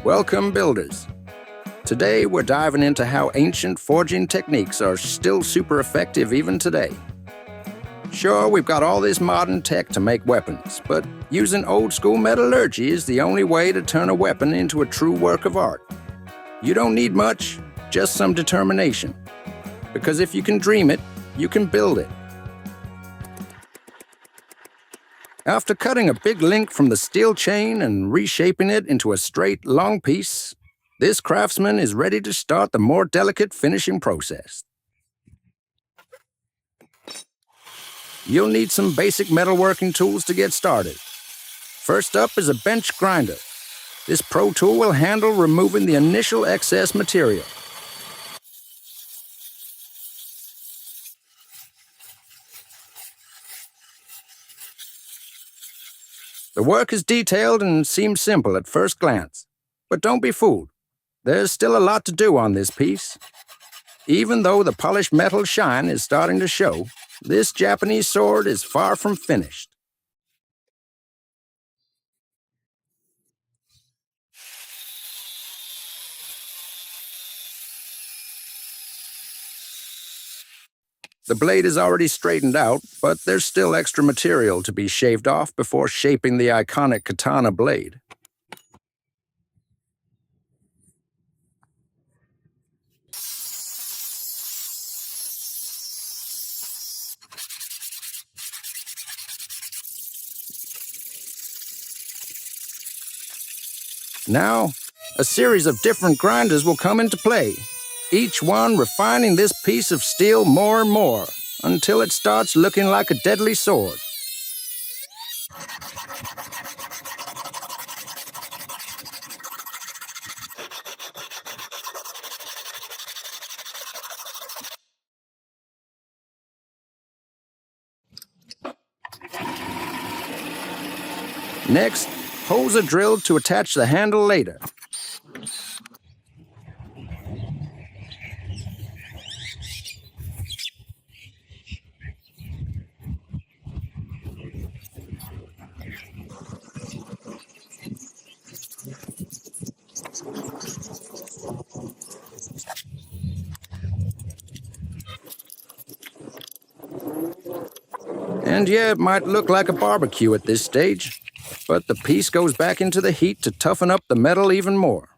Welcome, builders. Today we're diving into how ancient forging techniques are still super effective even today. Sure, we've got all this modern tech to make weapons, but using old-school metallurgy is the only way to turn a weapon into a true work of art. You don't need much, just some determination. Because if you can dream it, you can build it. After cutting a big link from the steel chain and reshaping it into a straight, long piece, this craftsman is ready to start the more delicate finishing process. You'll need some basic metalworking tools to get started. First up is a bench grinder. This pro tool will handle removing the initial excess material. The work is detailed and seems simple at first glance, but don't be fooled. There's still a lot to do on this piece. Even though the polished metal shine is starting to show, this Japanese sword is far from finished. The blade is already straightened out, but there's still extra material to be shaved off before shaping the iconic Katana blade. Now, a series of different grinders will come into play, each one refining this piece of steel more and more, until it starts looking like a deadly sword. Next, holes are drilled to attach the handle later. And yeah, it might look like a barbecue at this stage, but the piece goes back into the heat to toughen up the metal even more.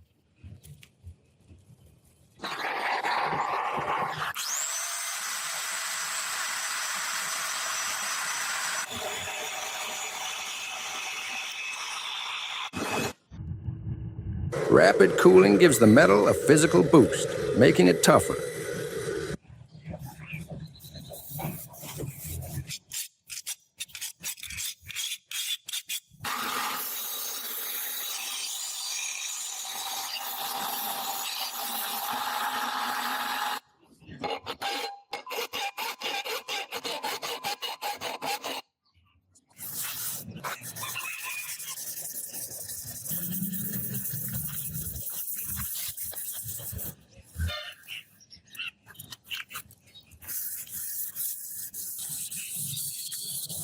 Rapid cooling gives the metal a physical boost, making it tougher.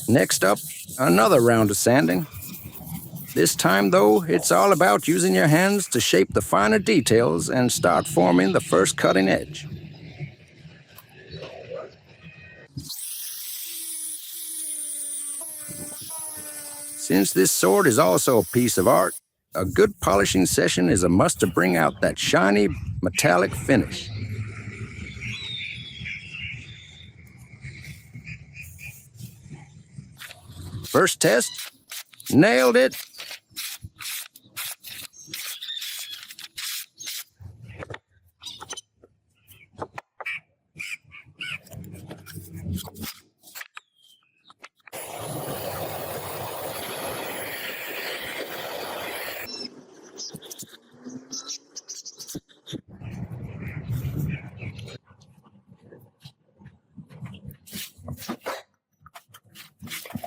Next up, another round of sanding. This time, though, it's all about using your hands to shape the finer details and start forming the first cutting edge. Since this sword is also a piece of art, a good polishing session is a must to bring out that shiny, metallic finish. First test, nailed it.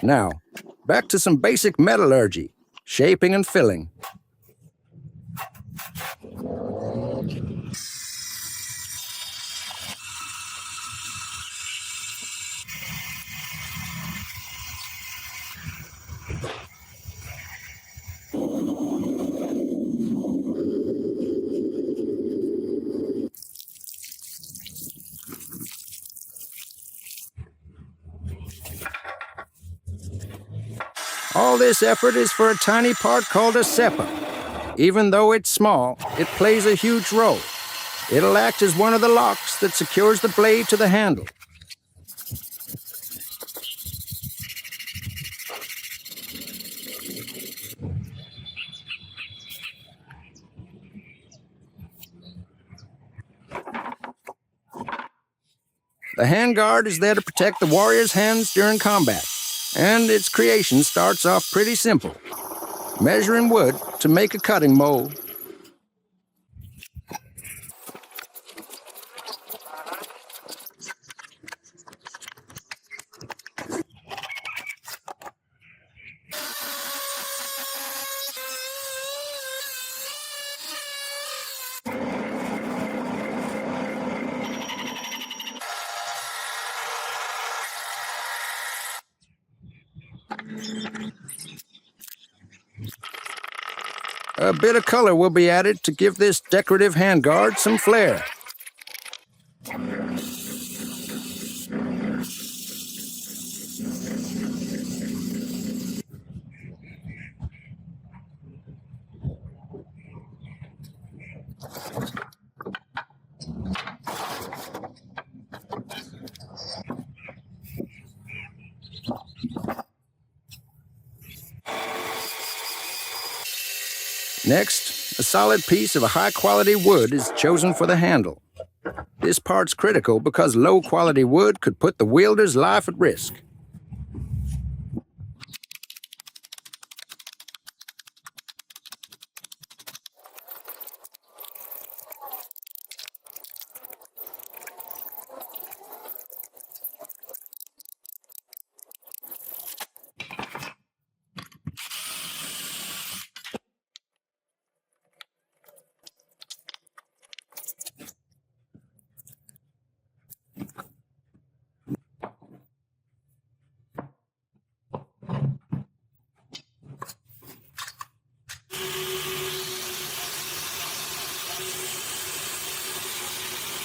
Now, back to some basic metallurgy, shaping and filling. All this effort is for a tiny part called a seppa. Even though it's small, it plays a huge role. It'll act as one of the locks that secures the blade to the handle. The handguard is there to protect the warrior's hands during combat, and its creation starts off pretty simple. Measuring wood to make a cutting mold. A bit of color will be added to give this decorative handguard some flair. Next, a solid piece of a high-quality wood is chosen for the handle. This part's critical because low-quality wood could put the wielder's life at risk.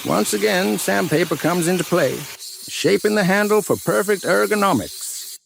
Once again, sandpaper comes into play, shaping the handle for perfect ergonomics.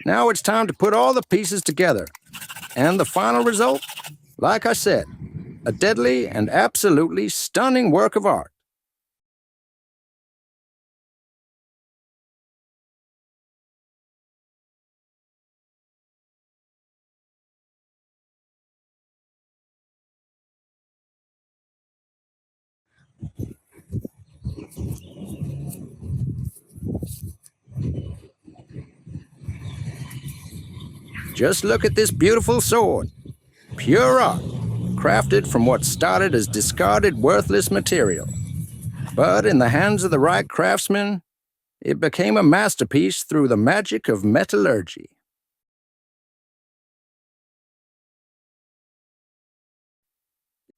Now it's time to put all the pieces together. And the final result? Like I said, a deadly and absolutely stunning work of art. Just look at this beautiful sword. Pure art, crafted from what started as discarded, worthless material. But in the hands of the right craftsman, it became a masterpiece through the magic of metallurgy.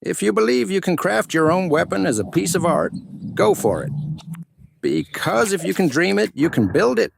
If you believe you can craft your own weapon as a piece of art, go for it. Because if you can dream it, you can build it.